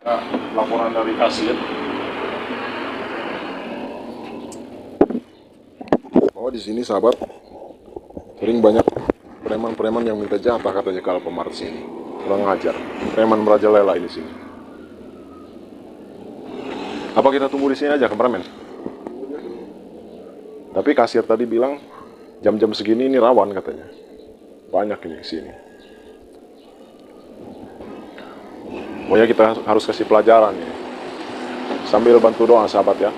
Nah, laporan dari kasir. Oh, di sini sahabat, sering banyak preman-preman yang minta jatah katanya kalau Alfamart sini. Kurang ajar. Preman merajalela ini sini. Apa kita tunggu di sini aja, kameramen? Tapi kasir tadi bilang jam-jam segini ini rawan katanya. Banyak ini di sini. Pokoknya kita harus kasih pelajaran ya. Sambil bantu doa sahabat ya.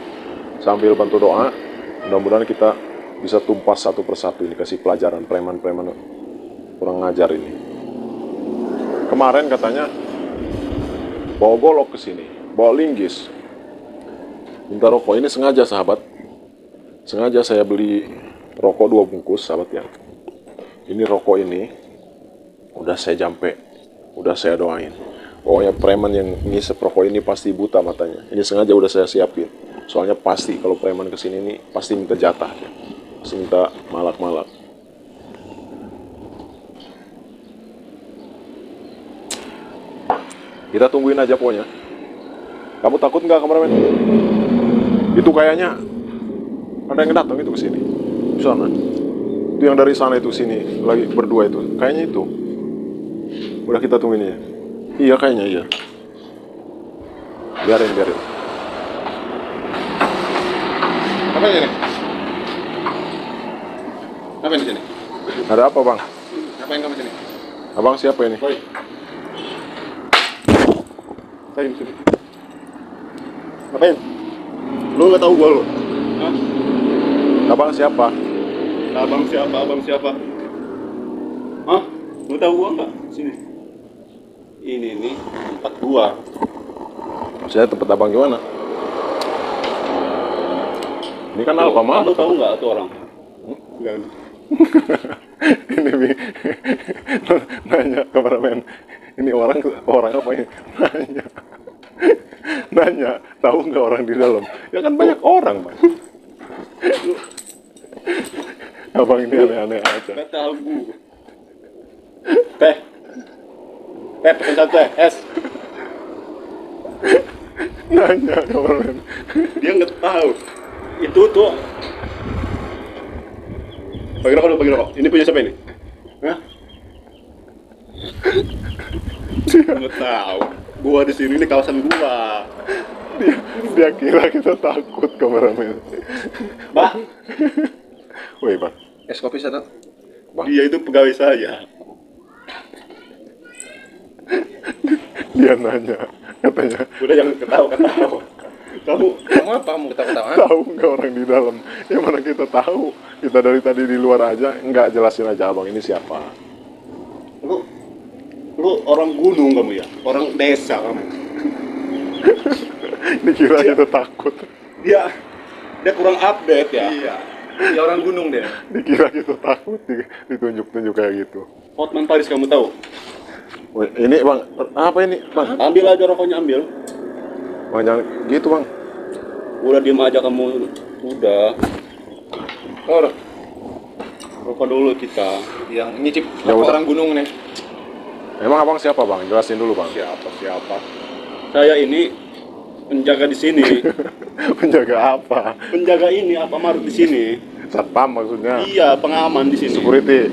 Sambil bantu doa, mudah-mudahan kita bisa tumpas satu persatu ini, kasih pelajaran preman-preman kurang ngajar ini. Kemarin katanya bawa golok ke sini, bawa linggis, minta rokok. Ini sengaja sahabat, sengaja saya beli rokok 2 bungkus sahabat ya. Ini rokok ini udah saya jampe, udah saya doain. Pokoknya preman yang ngisep rokok ini pasti buta matanya. Ini sengaja udah saya siapin. Soalnya pasti kalau preman kesini ini pasti minta jatah ya. Pasti minta malak-malak. Kita tungguin aja pokoknya. Kamu takut nggak kameramen? Itu kayaknya ada yang datang itu ke sini. Di sana. Itu yang dari sana itu sini lagi berdua itu. Kayaknya itu. Udah kita tungguin ya. Iya kayaknya iya. Biarin. Apa ini? Apa di sini? Ada apa bang? Ngapain kamu sini? Abang siapa ini? Boy. Saya di sini. Ngapain? Lu nggak tahu gua lu? Hah? Abang siapa? Abang siapa? Abang siapa? Hah? Lu tahu gua nggak? Sini. Ini nih tempat gua. Saya tempat abang gimana? Ini kan Alfamart. Lu tahu nggak tuh orang? Enggak. Ini nanya kameramen. Ini orang apa ini? Nanya, tahu nggak orang di dalam? Ya kan banyak orang bang. Abang ini aneh-aneh aja. Nggak tahu. Teh, pesen satu teh, es. Nanya kameramen. Dia nggak tahu. Itu tuh. Bagi rokok. Ini punya siapa ini? Hah? Nggak tahu. Gua di sini, ini kawasan gua. Dia kira kita takut kameramen. Mbak, Woi bang, Es kopi satu. Bang. dia itu pegawai saya. Dia nanya, katanya Udah jangan ketawa. Kamu Kamu apa? Mau ketawa-ketawa? tahu nggak orang di dalam? Ya mana kita tahu? Kita dari tadi di luar aja, nggak jelasin aja abang ini siapa. lu orang gunung kamu ya? Orang desa kamu. Dikira kita takut. Dia kurang update ya. Iya. Ya orang gunung deh. Dikira kita takut, ditunjuk-tunjuk kayak gitu. Hotman Paris kamu tahu? Woi, ini bang, apa ini bang? Ambil aja rokoknya, ambil. Bang jangan gitu bang. Udah diem aja kamu. Udah. Rokok dulu kita. Yang nyicip Ya udah. orang gunung nih. Emang abang siapa bang? Jelasin dulu bang. Siapa? Saya ini penjaga di sini. Menjaga apa? Penjaga ini apa Alfamart di sini? Satpam maksudnya. Iya, pengaman di sini. Security.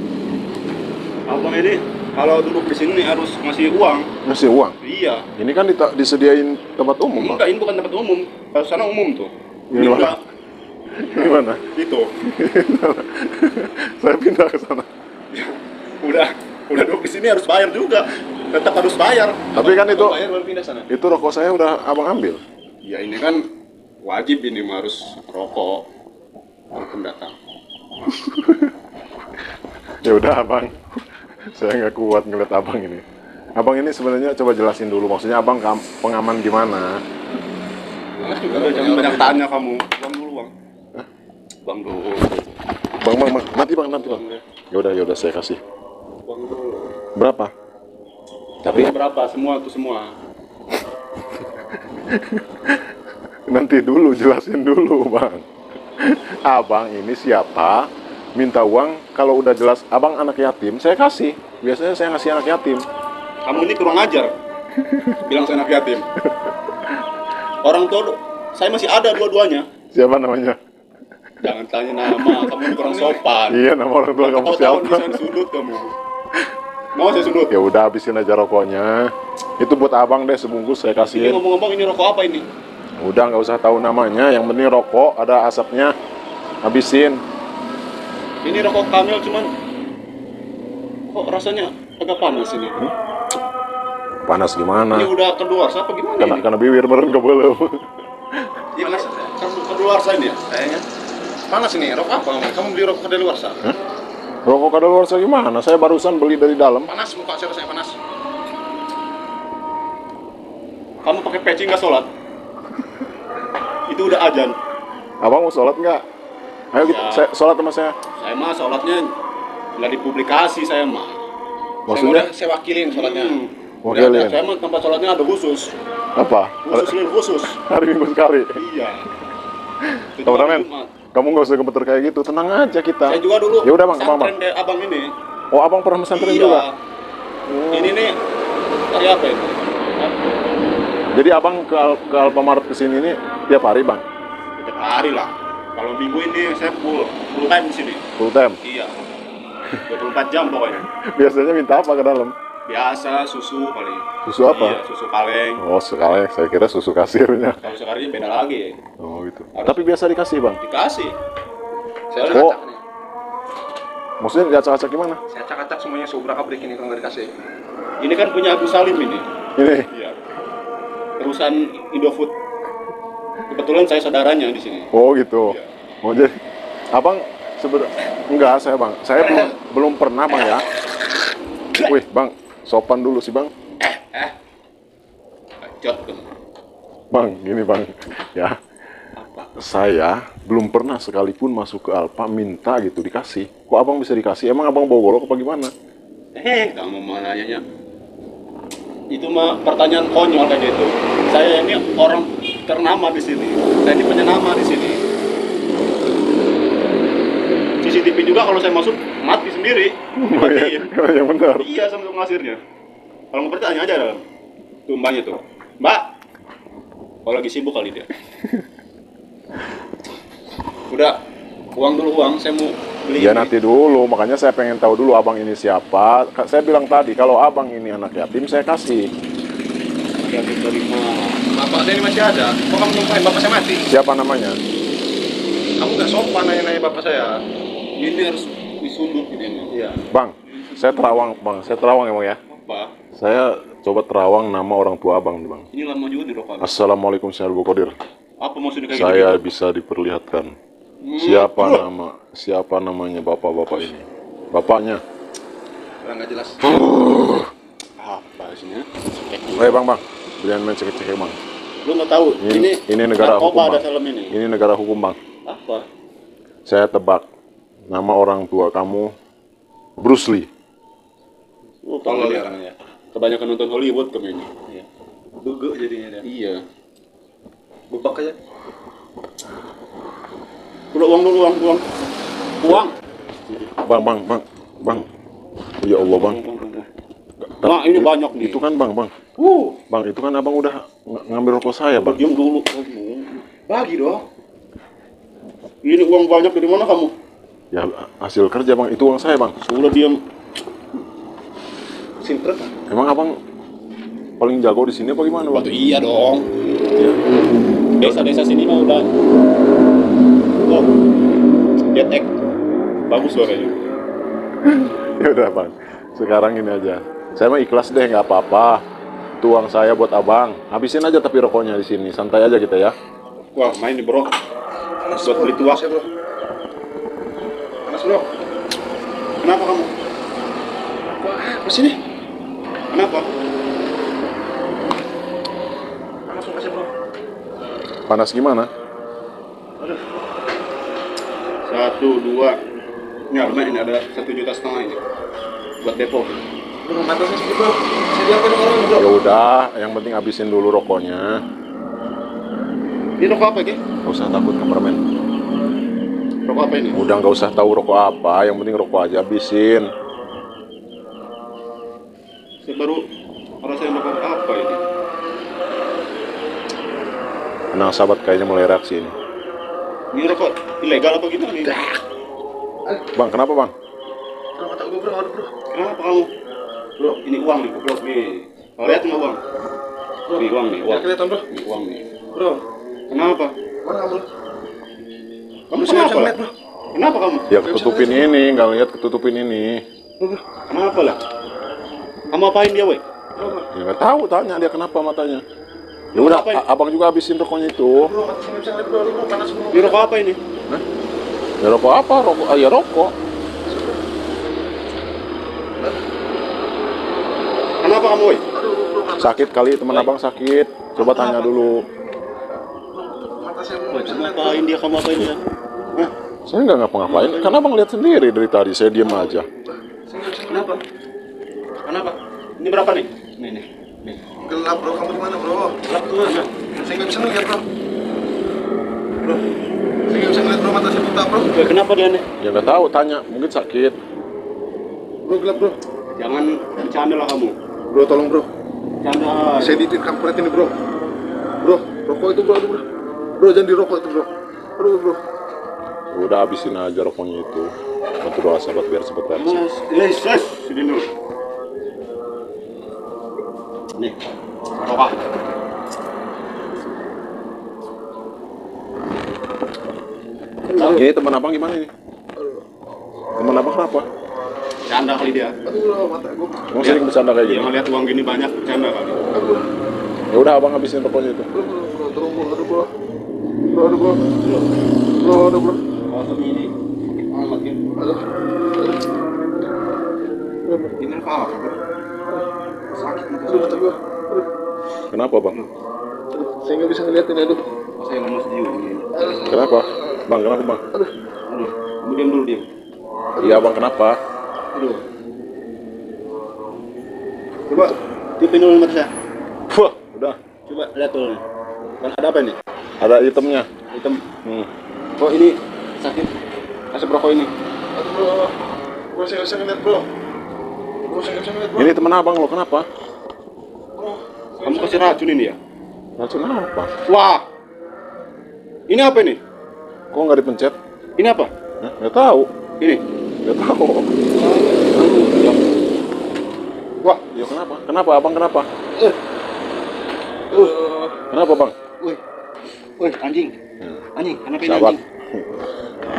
Abang ini kalau duduk di sini harus ngasih uang. Ngasih uang. Iya. Ini kan disediain tempat umum bang. Enggak, ini bukan tempat umum. Kalau sana umum tuh. Ini mana? enggak. Gimana? Itu. Saya pindah ke sana. Udah duduk di sini harus bayar juga. Tetap harus bayar. Tapi kan itu Bayar baru pindah sana. itu rokok saya udah abang ambil. Ya ini kan wajib ini mah harus rokok. Walaupun datang. Ya udah abang. Saya nggak kuat ngeliat abang ini. Abang ini sebenarnya coba jelasin dulu. Maksudnya abang pengaman gimana? Udah jangan banyak tanya kamu. Bang dulu, Bang. Bang dulu. Bang, nanti bang. Ya udah saya kasih. Bang dulu. Berapa? Tapi berapa? Semua tuh semua. Nanti dulu jelasin dulu bang. Abang ini siapa? Minta uang. Kalau udah jelas abang anak yatim, saya kasih. Biasanya saya ngasih anak yatim. Kamu ini kurang ajar. Bilang saya anak yatim. Orang tua saya masih ada dua-duanya. Siapa namanya? Jangan tanya nama, kamu kurang sopan. Iya, nama orang tua kamu Tahu-tahu siapa? bisa sudut kamu. Mau saya sudut? Ya udah, habisin aja rokoknya. Itu buat abang deh, sebungkus saya Ini kasihin. ngomong-ngomong ini rokok apa ini? Udah, nggak usah tahu namanya. Yang penting rokok, ada asapnya. Habisin. Ini rokok Kamil cuman kok rasanya agak panas ini. Panas gimana? Ini udah keluar, apa gimana ini? Karena bibir meren ke belum. Iya panas. Keluar saya ini ya? Kayaknya. Panas ini, rokok apa kamu? Kamu beli rokok dari luar sana? Rokok kadaluarsa gimana? Saya barusan beli dari dalam. Panas muka saya rasanya panas. Kamu pakai peci nggak sholat? Itu udah ajan. Abang mau sholat nggak? Ayo kita Ya. sholat sama saya. Saya mah sholatnya nggak dipublikasi saya mah. Maksudnya Saya wakilin sholatnya. wakilin. Saya mah tempat sholatnya ada khusus. Apa? Khusus. Hari Minggu sekali. Iya. Itu Teman-teman, hari Jumat. kamu nggak usah gemeter kayak gitu. Tenang aja kita. Saya juga dulu. Ya udah bang, abang. pesantren deh, abang ini. Oh abang pernah pesantren Iya. juga. Ini nih dari apa ini? Jadi abang ke Alfamart kesini ini tiap hari bang? Setiap hari lah. Kalau minggu ini saya full time di sini. Full time. Iya. 24 jam pokoknya. Biasanya minta apa ke dalam? Biasa susu paling. Susu apa? Iya, susu kaleng. Oh sekali, saya kira susu kasirnya. Kalau sekarang beda lagi. Oh gitu. Tapi biasa dikasih bang. Dikasih. Saya udah Oh. acak nih. Maksudnya diacak-acak gimana? Saya acak-acak semuanya seberapa break ini kalau nggak dikasih. Ini kan punya Agus Salim ini. Ini. Iya. Perusahaan Indofood. Kebetulan saya saudaranya di sini. Oh gitu. Iya. Oh jadi, abang enggak saya bang. Saya belum pernah bang ya. Wih bang, sopan dulu sih bang. Bacot kamu. Bang, gini bang, ya. Saya belum pernah sekalipun masuk ke Alfa minta gitu dikasih. Kok abang bisa dikasih? Emang abang bawa golok apa gimana? Kamu mau nanyanya? Itu mah pertanyaan konyol kayak gitu. Saya ini orang ternama di sini. Saya ini penyenama di sini. CCTV juga kalau saya masuk mati sendiri. Dimatiin. Yang benar. Iya sama ngasirnya. Kalau mau bertanya aja dalam. Tuh mbaknya tuh. Mbak. Kalau lagi sibuk kali dia. Udah. Uang dulu uang. Saya mau beli. Ya ini. nanti dulu, makanya saya pengen tahu dulu abang ini siapa. Saya bilang tadi kalau abang ini anak yatim saya kasih. Yatim dari mana? Bapak saya ini masih ada. Kok kamu numpahin bapak saya mati? Siapa namanya? Kamu nggak sopan nanya-nanya bapak saya. Ini harus disundut ini emang. Iya. Bang, saya terawang bang. Saya terawang emang ya. Apa? Saya coba terawang nama orang tua abang nih bang. Ini lama juga di rokok. Assalamualaikum Syekh Qadir. Apa maksudnya kayak Saya gitu? bisa diperlihatkan Hmm. siapa namanya bapak-bapak ini. Bapaknya. Kurang nggak jelas. Apa sih? Bang, jangan main cekek-cekek bang. Lu nggak tahu? Ini negara narkoba hukum ada bang. film ini. Ini negara hukum bang. Apa? Saya tebak nama orang tua kamu Bruce Lee. Tolong dia ya. orangnya. Kebanyakan nonton Hollywood kamu ini. Iya. Bego jadinya dia. Iya. Bebak aja. Udah uang dulu uang. Uang. Bang. Ya Allah bang. Nah ini banyak nih. Itu kan bang. Bang itu kan abang udah ngambil rokok saya bang. Diam dulu. Bagi dong. Ini uang banyak dari mana kamu? Ya hasil kerja bang. Itu uang saya bang. Sudah diam. Simpret. Emang abang paling jago di sini apa gimana bang? Waktu iya dong. Ya. Desa-desa sini mah udah. Oh. Jet bagus suaranya. Ya udah bang. Sekarang ini aja. Saya mah ikhlas deh nggak apa-apa. Itu uang saya buat abang. Habisin aja tapi rokoknya di sini. Santai aja kita ya. Wah main nih bro. Buat beli tua. Saya bro. Panas bro. Kenapa kamu? Wah, apa sih ini? Kenapa? Panas muka saya bro. Panas gimana? 1, 2. Ini lumayan ini ada 1,5 juta ini. Buat depo. Bro, batasnya sedikit bro. Saya diapain orang bro. Ya udah, yang penting habisin dulu rokoknya. Ini rokok apa ini? Gak usah takut kameramen. Rokok apa ini? Udah nggak usah tahu rokok apa, yang penting rokok aja habisin. Saya baru ngerasain rokok apa ini. Nah, sahabat kayaknya mulai reaksi ini. Ini rokok ilegal apa gimana nih? Bang, kenapa bang? Bro, mata gue bro, aduh bro. Kenapa kamu? Bro, ini uang nih, bro. Nih, kau lihat nggak uang? Nih uang nih, uang. Ya, kelihatan bro. Ini uang nih. Bro, Kenapa? mana kamu? Kamu Saya bisa kenapa? ngeliat bro. Kenapa kamu? Ya ketutupin ini, nggak lihat ketutupin ini. Kenapa lah? Kamu apain dia, woi? Ya nggak tahu, tanya dia kenapa matanya. Ya udah, Ngapain? abang juga habisin rokoknya itu. Bro, mata saya nggak bisa ngeliat bro, aduh bro, panas bro. Ini rokok apa ini? Ya rokok apa? Rokok, ya rokok. Kenapa kamu, woi? Aduh bro, Sakit kali teman abang sakit. Coba tanya dulu. mata saya belum Woi, bisa kamu ngeliat. apain dia? Kamu apain dia? Hah? Saya nggak ngapa-ngapain, karena abang lihat sendiri dari tadi. Saya diam aja. Saya nggak bisa ngeliat. Kenapa? Kenapa? Ini berapa nih? Nih. Gelap bro, kamu di mana bro? Gelap tuh, nah. Saya nggak bisa ngeliat bro. Bro, saya nggak bisa ngeliat bro, mata saya buta bro. Woi, kenapa dia nih? Ya nggak tahu, tanya. Mungkin sakit. Bro, gelap bro. Jangan bercanda lah kamu. Bro, tolong bro. Bercanda. Saya ditin kampret ini bro. Bro, rokok itu bro, aduh bro. Bro, jangan dirokok itu bro. Aduh bro. Udah habisin aja rokoknya itu. Bantu doa sahabat biar cepet reaksi. Yes. Sini dulu. Nih, rokok. Ini teman abang gimana ini? Teman abang kenapa? Bercanda kali dia. Aduh bro, mata gue. Emang sering bercanda kayak Dia gini? ngeliat uang gini banyak, bercanda kali. Aduh. Ya udah abang habisin rokoknya itu. Bro, tolong bro, aduh bro. Bro, aduh bro. Bro, aduh bro. Otaknya ini amat ya. Aduh. Ini apa? Sakit mata Aduh, mata gue. Aduh. Kenapa bang? Saya nggak bisa ngeliat ini, aduh. Saya lemas juga ini. Kenapa? Bang, kenapa bang? Aduh, kamu diam dulu diam. Iya bang, kenapa? Aduh. Coba tipin dulu mata saya. Wah, udah. Coba lihat dulu. Kan ada apa ini? Ada itemnya. Hitam. Hmm. Oh ini sakit. Asap rokok ini. Aduh bro. Bro, saya nggak bisa ngeliat bro. Bro, saya nggak bisa ngeliat bro. Ini teman abang lo, kenapa? Bro, Kamu kasih racun ini ya? Racun apa? Wah. Ini apa ini? Kok nggak dipencet? Ini apa? Hah? Nggak tahu. Ini. Nggak tahu. Wah. Ya kenapa? Kenapa abang kenapa? Kenapa bang? Woi, anjing. Anjing, kenapa ini Sahabat. anjing?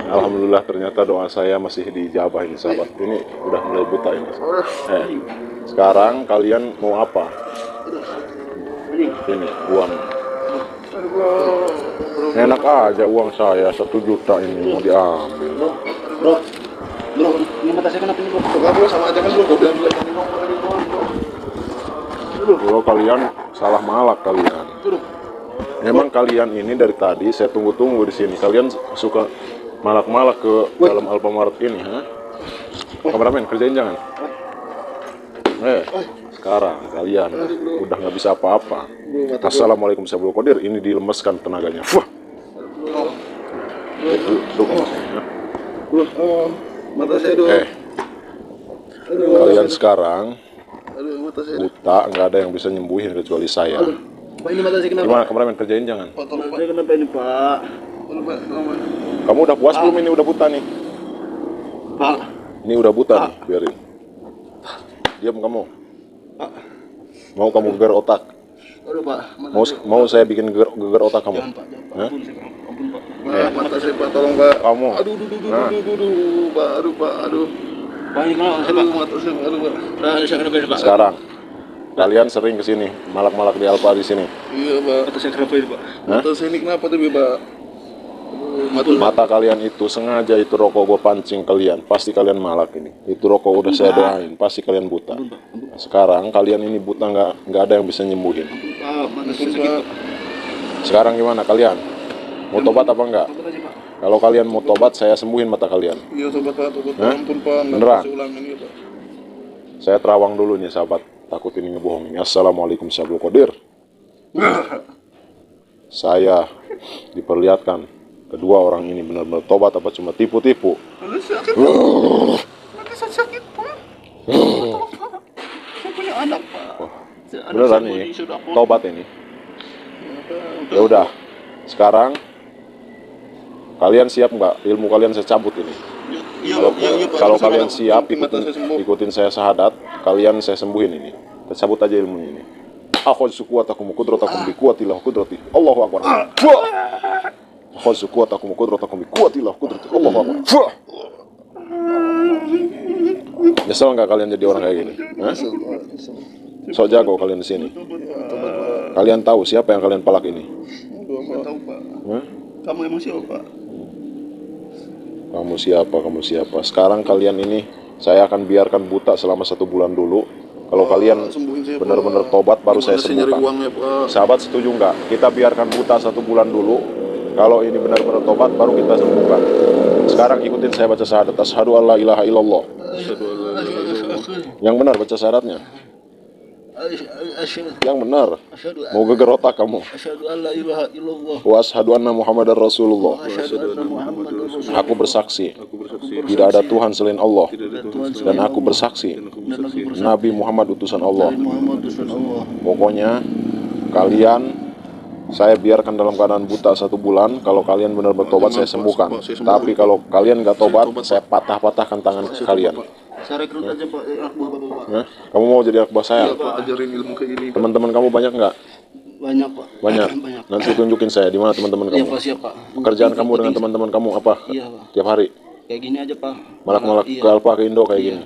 Alhamdulillah ternyata doa saya masih dijabah ini sahabat. Ini udah mulai buta ini. Sekarang kalian mau apa? Anjing. Ini uang. aduh bro. Enak aja uang saya 1 juta ini mau diambil. Bro. Bro, ini mata saya kenapa ini, bro? Enggak bro, sama aja kan bro. Gue bilang tadi bro, Kalau kalian salah malak kalian. Memang kalian ini dari tadi saya tunggu-tunggu di sini. Kalian suka malak-malak ke dalam Alfamart ini, ha? Kameramen kerjain jangan. Sekarang kalian udah nggak bisa apa-apa. Assalamualaikum warahmatullahi wabarakatuh. Ini dilemeskan tenaganya. Wah. Duduk. Bro, mata saya doh. Kalian sekarang Aduh, mata saya. buta, nggak ada yang bisa nyembuhin kecuali saya. Pak, ini mata saya kenapa? Gimana kameramen kerjain jangan. Pak, tolong Pak. Saya kenapa ini, Pak? Tolong Pak, tolong Pak. Kamu udah puas belum ini udah buta nih? Pak. Ini udah buta nih, biarin. Diam kamu. Mau kamu geger otak? Aduh, Pak. Mau saya bikin geger otak kamu? Jangan, Pak. Hah? Ampun, Pak. Mata saya Pak, tolong Pak. Kamu. Aduh, Pak, aduh Pak, aduh. Pak, ini kenapa saya, Pak? Aduh, mata saya, aduh Pak. Nah, saya kenapa ini, Pak? Sekarang kalian sering kesini, malak-malak di Alfa di sini. Iya Pak. Mata saya kenapa ini, Pak? Mata saya ini kenapa tuh Pak? Mata kalian itu sengaja itu rokok gue pancing kalian, pasti kalian malak ini. Itu rokok udah saya doain, pasti kalian buta. Sekarang kalian ini buta nggak ada yang bisa nyembuhin. Pak, mata saya sakit, Pak. Sekarang gimana kalian? Mau tobat apa enggak? Tobat aja, Pak. Kalau kalian mau tobat, saya sembuhin mata kalian. Iya sobat Pak, tobat Pak. Hah? Ampun Pak, nggak Beneran? bisa ulangin ya Pak. Saya terawang dulu nih sahabat, takut ini ngebohongin. Assalamualaikum warahmatullahi wabarakatuh. Saya diperlihatkan kedua orang ini benar-benar tobat apa cuma tipu-tipu. Mata saya sakit Pak. Saya punya anak, Pak. Beneran ini tobat ini. Ya udah, Sekarang kalian siap nggak? Ilmu kalian saya cabut ini. Kalau kalian siap ikutin saya syahadat, kalian saya sembuhin ini. Kita cabut aja ilmunya ini. Akhudzu quwwatakum qudratakum bi quwwatillah qudrati. Allahu akbar. Akhudzu quwwatakum qudratakum bi quwwatillah qudrati. Allahu akbar. Nyesel nggak kalian jadi orang kayak gini? Hah? So jago kalian di sini. Kalian tahu siapa yang kalian palak ini? Nggak tahu, Pak. Hah? Kamu emang siapa, Pak? Kamu siapa? Kamu siapa? Sekarang kalian ini saya akan biarkan buta selama 1 bulan dulu. Kalau kalian Sembuhin saya, Pak. benar-benar tobat baru saya Gimana nyari sembuhkan. uangnya, Pak? Sahabat setuju nggak? Kita biarkan buta 1 bulan dulu. Kalau ini benar-benar tobat baru kita sembuhkan. Sekarang ikutin saya baca syahadat. Asyhadu alla ilaha illallah. Yang benar baca syahadatnya. Yang benar. Mau geger otak kamu. Asyhadu an la ilaha illallah. Wa asyhadu anna Muhammadar Rasulullah. Asyhadu anna Muhammadar Rasulullah. Aku bersaksi tidak ada Tuhan selain Allah, dan aku bersaksi Nabi Muhammad utusan Allah. Pokoknya kalian saya biarkan dalam keadaan buta 1 bulan. Kalau kalian benar bertobat saya sembuhkan. Tapi kalau kalian nggak tobat, saya patah-patahkan tangan kalian. Saya rekrut aja, Pak. Anak buah Bapak, Pak. Hah? Kamu mau jadi anak buah saya? Pak, ajarin ilmu kayak gini. Teman-teman kamu banyak nggak? Banyak, Pak. Banyak. Banyak. Nanti tunjukin saya di mana teman-teman Iya, kamu. Pak, siap, Pak. Pekerjaan kamu dengan teman-teman kamu apa? Iya, Pak. Tiap hari Kayak gini aja, Pak. malak-malak Iya. ke Alfa ke Indo kayak gini.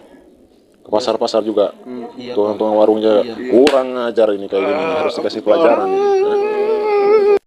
Ke pasar-pasar juga. Iya, Pak. Tukang-tukang warung jaga. Kurang ngajar ini kayak gini. Harus dikasih pelajaran. Hah?